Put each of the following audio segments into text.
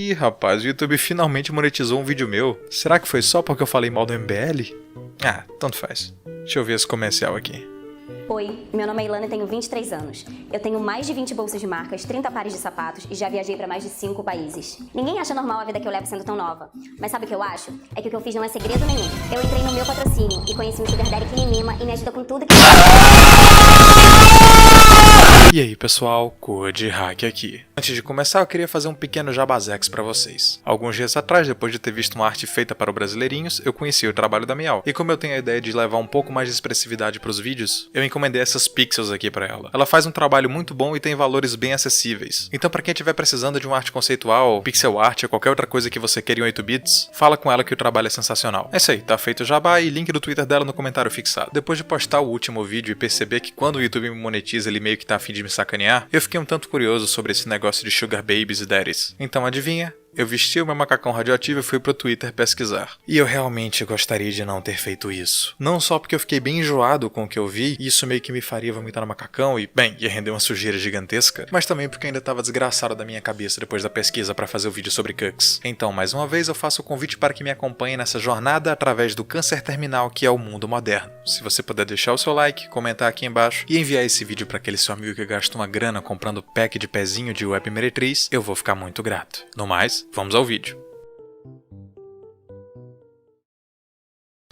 Ih, rapaz, o YouTube finalmente monetizou um vídeo meu. Será que foi só porque eu falei mal do MBL? Ah, tanto faz. Deixa eu ver esse comercial aqui. Oi, meu nome é Ilana e tenho 23 anos. Eu tenho mais de 20 bolsas de marcas, 30 pares de sapatos e já viajei para mais de 5 países. Ninguém acha normal a vida que eu levo sendo tão nova. Mas sabe o que eu acho? É que o que eu fiz não é segredo nenhum. Eu entrei no meu patrocínio e conheci um Sugar Daddy que me mima e me ajuda com tudo que... E aí pessoal, Code Hack aqui. Antes de começar eu queria fazer um pequeno jabazex pra vocês. Alguns dias atrás, depois de ter visto uma arte feita para o Brasileirinhos, eu conheci o trabalho da Miau. E como eu tenho a ideia de levar um pouco mais de expressividade pros vídeos, eu encomendei essas pixels aqui pra ela. Ela faz um trabalho muito bom e tem valores bem acessíveis. Então pra quem estiver precisando de uma arte conceitual, pixel art ou qualquer outra coisa que você queira em 8 bits, fala com ela que o trabalho é sensacional. É isso aí, tá feito o jabá e link do Twitter dela no comentário fixado. Depois de postar o último vídeo e perceber que quando o YouTube me monetiza ele meio que tá a fim de me sacanear, eu fiquei um tanto curioso sobre esse negócio de Sugar Babies e Daddies. Então adivinha? Eu vesti o meu macacão radioativo e fui pro Twitter pesquisar. E eu realmente gostaria de não ter feito isso. Não só porque eu fiquei bem enjoado com o que eu vi, e isso meio que me faria vomitar no macacão e, bem, ia render uma sujeira gigantesca, mas também porque eu ainda tava desgraçado da minha cabeça depois da pesquisa para fazer o vídeo sobre cucks. Então, mais uma vez, eu faço o convite para que me acompanhe nessa jornada através do câncer terminal que é o mundo moderno. Se você puder deixar o seu like, comentar aqui embaixo e enviar esse vídeo para aquele seu amigo que gasta uma grana comprando pack de pezinho de web meretriz, eu vou ficar muito grato. No mais, vamos ao vídeo.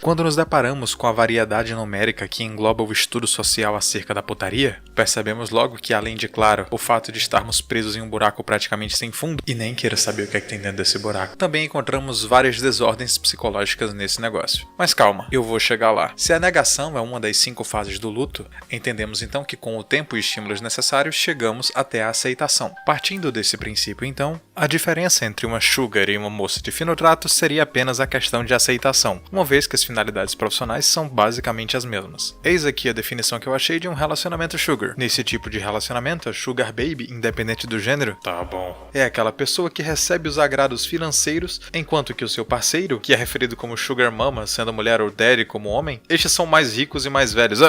Quando nos deparamos com a variedade numérica que engloba o estudo social acerca da putaria, percebemos logo que, além de, claro, o fato de estarmos presos em um buraco praticamente sem fundo, e nem queira saber o que é que tem dentro desse buraco, também encontramos várias desordens psicológicas nesse negócio. Mas calma, eu vou chegar lá. Se a negação é uma das 5 fases do luto, entendemos então que com o tempo e estímulos necessários chegamos até a aceitação. Partindo desse princípio então, a diferença entre uma sugar e uma moça de fino trato seria apenas a questão de aceitação, uma vez que as finalidades profissionais são basicamente as mesmas. Eis aqui a definição que eu achei de um relacionamento sugar. Nesse tipo de relacionamento, a sugar baby, independente do gênero, tá bom, é aquela pessoa que recebe os agrados financeiros, enquanto que o seu parceiro, que é referido como sugar mama, sendo mulher ou daddy como homem, estes são mais ricos e mais velhos.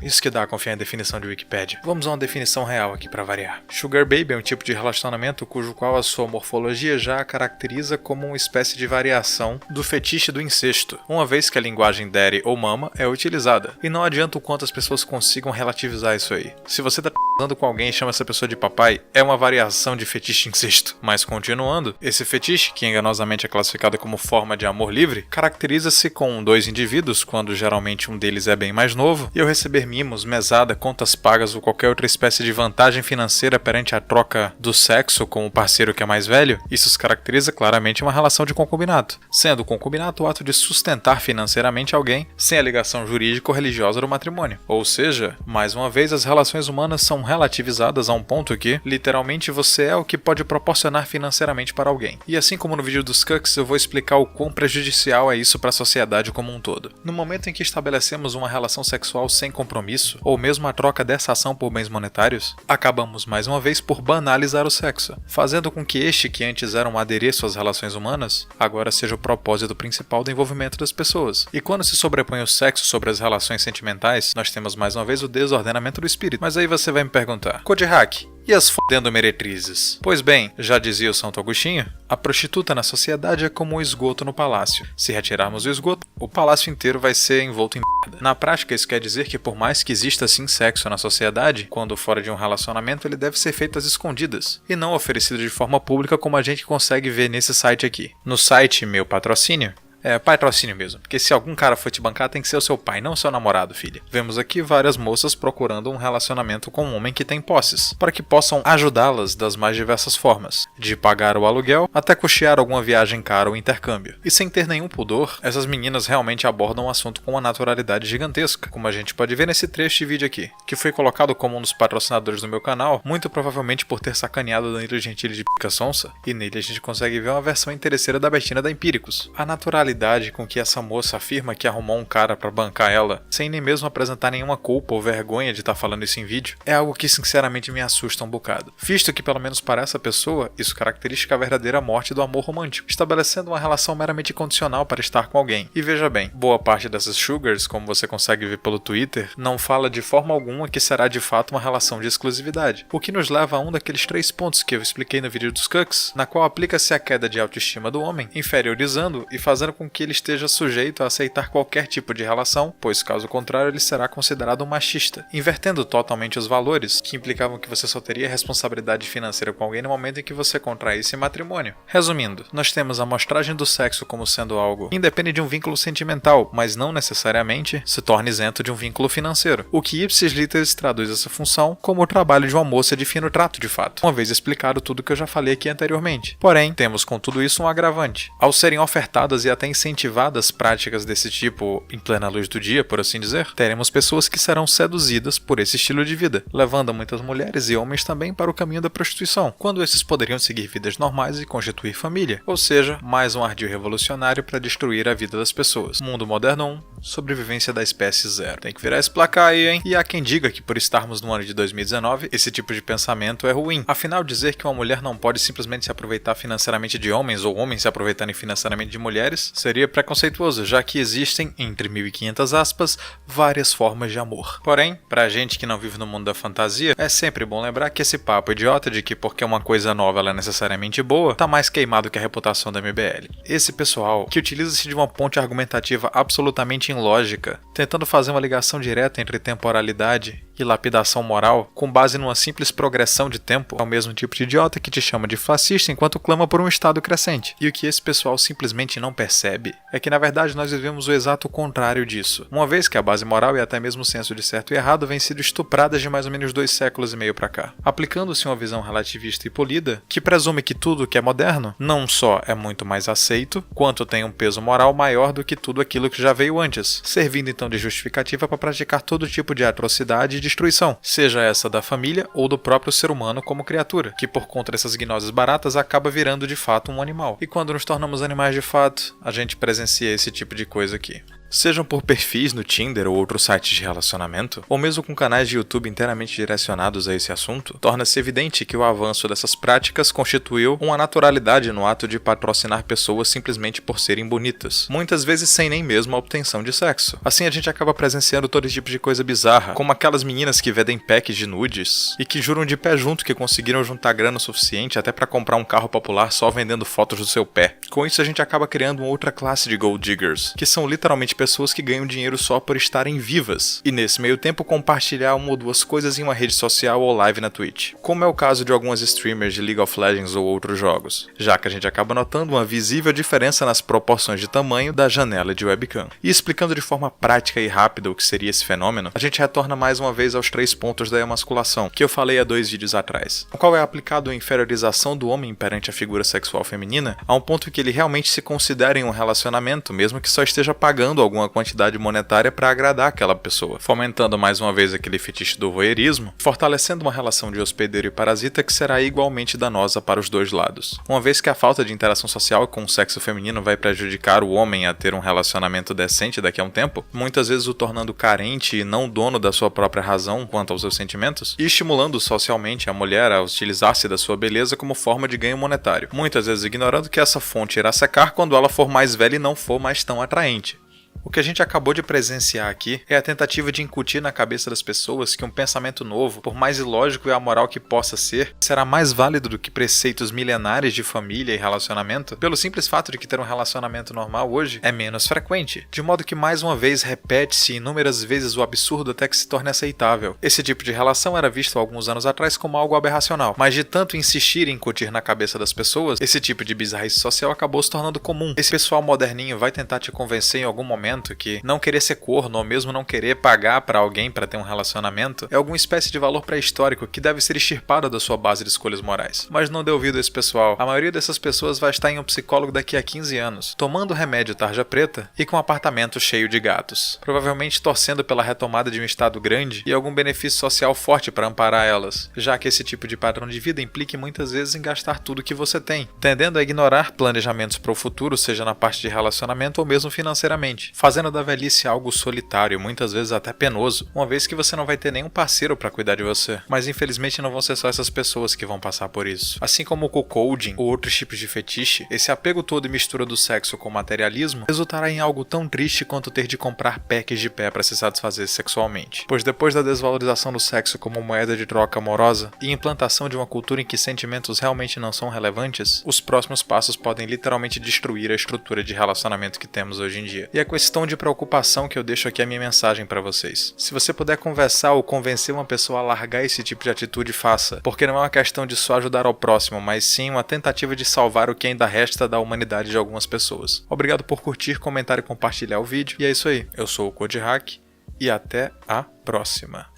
Isso que dá a confiar em definição de Wikipedia. Vamos a uma definição real aqui para variar. Sugar Baby é um tipo de relacionamento cujo qual a sua morfologia já a caracteriza como uma espécie de variação do fetiche do incesto, uma vez que a linguagem daddy ou mama é utilizada. E não adianta o quanto as pessoas consigam relativizar isso aí. Se você tá p***ando com alguém e chama essa pessoa de papai, é uma variação de fetiche incesto. Mas continuando, esse fetiche, que enganosamente é classificado como forma de amor livre, caracteriza-se com 2 indivíduos, quando geralmente um deles é bem mais novo, e eu receber mimos, mesada, contas pagas ou qualquer outra espécie de vantagem financeira perante a troca do sexo com o parceiro que é mais velho, isso se caracteriza claramente uma relação de concubinato, sendo o concubinato o ato de sustentar financeiramente alguém sem a ligação jurídica ou religiosa do matrimônio. Ou seja, mais uma vez as relações humanas são relativizadas a um ponto que, literalmente, você é o que pode proporcionar financeiramente para alguém. E assim como no vídeo dos cucks, eu vou explicar o quão prejudicial é isso para a sociedade como um todo. No momento em que estabelecemos uma relação sexual sem compromisso, ou mesmo a troca dessa ação por bens monetários, acabamos mais uma vez por banalizar o sexo, fazendo com que este que antes era um adereço às relações humanas, agora seja o propósito principal do envolvimento das pessoas. E quando se sobrepõe o sexo sobre as relações sentimentais, nós temos mais uma vez o desordenamento do espírito. Mas aí você vai me perguntar, Code Hack, e as fodendo meretrizes? Pois bem, já dizia o Santo Agostinho, a prostituta na sociedade é como o esgoto no palácio. Se retirarmos o esgoto, o palácio inteiro vai ser envolto em merda. Na prática, isso quer dizer que por mais que exista sim sexo na sociedade, quando fora de um relacionamento ele deve ser feito às escondidas, e não oferecido de forma pública como a gente consegue ver nesse site aqui. No site Meu Patrocínio, é patrocínio mesmo, porque se algum cara for te bancar tem que ser o seu pai, não o seu namorado, filha. Vemos aqui várias moças procurando um relacionamento com um homem que tem posses, para que possam ajudá-las das mais diversas formas, de pagar o aluguel até custear alguma viagem cara ou intercâmbio. E sem ter nenhum pudor, essas meninas realmente abordam o assunto com uma naturalidade gigantesca, como a gente pode ver nesse trecho de vídeo aqui, que foi colocado como um dos patrocinadores do meu canal, muito provavelmente por ter sacaneado Danilo Gentili de pica sonsa, e nele a gente consegue ver uma versão interesseira da Bettina da Empíricos. A naturalidade naturalidade com que essa moça afirma que arrumou um cara pra bancar ela, sem nem mesmo apresentar nenhuma culpa ou vergonha de estar falando isso em vídeo, é algo que sinceramente me assusta um bocado. Visto que, pelo menos para essa pessoa, isso caracteriza a verdadeira morte do amor romântico, estabelecendo uma relação meramente condicional para estar com alguém. E veja bem, boa parte dessas sugars, como você consegue ver pelo Twitter, não fala de forma alguma que será de fato uma relação de exclusividade, o que nos leva a um daqueles 3 pontos que eu expliquei no vídeo dos cucks, na qual aplica-se a queda de autoestima do homem, inferiorizando e fazendo com que ele esteja sujeito a aceitar qualquer tipo de relação, pois caso contrário ele será considerado um machista, invertendo totalmente os valores que implicavam que você só teria responsabilidade financeira com alguém no momento em que você contraísse matrimônio. Resumindo, nós temos a amostragem do sexo como sendo algo que independe de um vínculo sentimental, mas não necessariamente se torna isento de um vínculo financeiro, o que ipsis literis traduz essa função como o trabalho de uma moça de fino trato de fato, uma vez explicado tudo que eu já falei aqui anteriormente. Porém, temos com tudo isso um agravante. Ao serem ofertadas e até incentivadas práticas desse tipo em plena luz do dia, por assim dizer, teremos pessoas que serão seduzidas por esse estilo de vida, levando muitas mulheres e homens também para o caminho da prostituição, quando esses poderiam seguir vidas normais e constituir família, ou seja, mais um ardil revolucionário para destruir a vida das pessoas. Mundo Moderno 1, sobrevivência da espécie 0. Tem que virar esse placar aí, hein? E há quem diga que por estarmos no ano de 2019, esse tipo de pensamento é ruim. Afinal, dizer que uma mulher não pode simplesmente se aproveitar financeiramente de homens ou homens se aproveitarem financeiramente de mulheres seria preconceituoso, já que existem, entre 1500 aspas, várias formas de amor. Porém, pra gente que não vive no mundo da fantasia, é sempre bom lembrar que esse papo idiota de que porque uma coisa nova ela é necessariamente boa, tá mais queimado que a reputação da MBL. Esse pessoal, que utiliza-se de uma ponte argumentativa absolutamente ilógica, tentando fazer uma ligação direta entre temporalidade e lapidação moral, com base numa simples progressão de tempo, é o mesmo tipo de idiota que te chama de fascista enquanto clama por um estado crescente. E o que esse pessoal simplesmente não percebe é que na verdade nós vivemos o exato contrário disso, uma vez que a base moral e até mesmo o senso de certo e errado vem sido estupradas de mais ou menos 2 séculos e meio pra cá, aplicando-se uma visão relativista e polida que presume que tudo que é moderno não só é muito mais aceito, quanto tem um peso moral maior do que tudo aquilo que já veio antes, servindo então de justificativa para praticar todo tipo de atrocidade e destruição, seja essa da família ou do próprio ser humano como criatura, que por conta dessas gnoses baratas acaba virando de fato um animal. E quando nos tornamos animais de fato, a gente presencia esse tipo de coisa aqui. Sejam por perfis no Tinder ou outros sites de relacionamento, ou mesmo com canais de YouTube inteiramente direcionados a esse assunto, torna-se evidente que o avanço dessas práticas constituiu uma naturalidade no ato de patrocinar pessoas simplesmente por serem bonitas, muitas vezes sem nem mesmo a obtenção de sexo. Assim a gente acaba presenciando todo tipo de coisa bizarra, como aquelas meninas que vendem packs de nudes e que juram de pé junto que conseguiram juntar grana o suficiente até para comprar um carro popular só vendendo fotos do seu pé. Com isso a gente acaba criando uma outra classe de gold diggers, que são literalmente pessoas que ganham dinheiro só por estarem vivas, e nesse meio tempo compartilhar uma ou duas coisas em uma rede social ou live na Twitch, como é o caso de algumas streamers de League of Legends ou outros jogos, já que a gente acaba notando uma visível diferença nas proporções de tamanho da janela de webcam. E explicando de forma prática e rápida o que seria esse fenômeno, a gente retorna mais uma vez aos 3 pontos da emasculação, que eu falei há 2 vídeos atrás, o qual é aplicado a inferiorização do homem perante a figura sexual feminina, a um ponto que ele realmente se considera em um relacionamento, mesmo que só esteja pagando alguma quantidade monetária para agradar aquela pessoa, fomentando mais uma vez aquele fetiche do voyeurismo, fortalecendo uma relação de hospedeiro e parasita que será igualmente danosa para os 2 lados. Uma vez que a falta de interação social com o sexo feminino vai prejudicar o homem a ter um relacionamento decente daqui a um tempo, muitas vezes o tornando carente e não dono da sua própria razão quanto aos seus sentimentos, e estimulando socialmente a mulher a utilizar-se da sua beleza como forma de ganho monetário, muitas vezes ignorando que essa fonte irá secar quando ela for mais velha e não for mais tão atraente. O que a gente acabou de presenciar aqui é a tentativa de incutir na cabeça das pessoas que um pensamento novo, por mais ilógico e amoral que possa ser, será mais válido do que preceitos milenares de família e relacionamento, pelo simples fato de que ter um relacionamento normal hoje é menos frequente, de modo que mais uma vez repete-se inúmeras vezes o absurdo até que se torne aceitável. Esse tipo de relação era visto há alguns anos atrás como algo aberracional, mas de tanto insistir em incutir na cabeça das pessoas, esse tipo de bizarrice social acabou se tornando comum. Esse pessoal moderninho vai tentar te convencer em algum momento relacionamento, que não querer ser corno ou mesmo não querer pagar pra alguém pra ter um relacionamento é alguma espécie de valor pré-histórico que deve ser extirpado da sua base de escolhas morais. Mas não dê ouvido a esse pessoal. A maioria dessas pessoas vai estar em um psicólogo daqui a 15 anos, tomando remédio tarja preta e com um apartamento cheio de gatos. Provavelmente torcendo pela retomada de um estado grande e algum benefício social forte para amparar elas, já que esse tipo de padrão de vida implique muitas vezes em gastar tudo que você tem, tendendo a ignorar planejamentos para o futuro, seja na parte de relacionamento ou mesmo financeiramente, fazendo da velhice algo solitário, muitas vezes até penoso, uma vez que você não vai ter nenhum parceiro para cuidar de você. Mas infelizmente não vão ser só essas pessoas que vão passar por isso. Assim como o cuckolding ou outros tipos de fetiche, esse apego todo e mistura do sexo com o materialismo resultará em algo tão triste quanto ter de comprar packs de pé para se satisfazer sexualmente. Pois depois da desvalorização do sexo como moeda de troca amorosa e implantação de uma cultura em que sentimentos realmente não são relevantes, os próximos passos podem literalmente destruir a estrutura de relacionamento que temos hoje em dia. E é com esse tom de preocupação que eu deixo aqui a minha mensagem para vocês. Se você puder conversar ou convencer uma pessoa a largar esse tipo de atitude, faça, porque não é uma questão de só ajudar ao próximo, mas sim uma tentativa de salvar o que ainda resta da humanidade de algumas pessoas. Obrigado por curtir, comentar e compartilhar o vídeo, e é isso aí. Eu sou o CodeHack e até a próxima.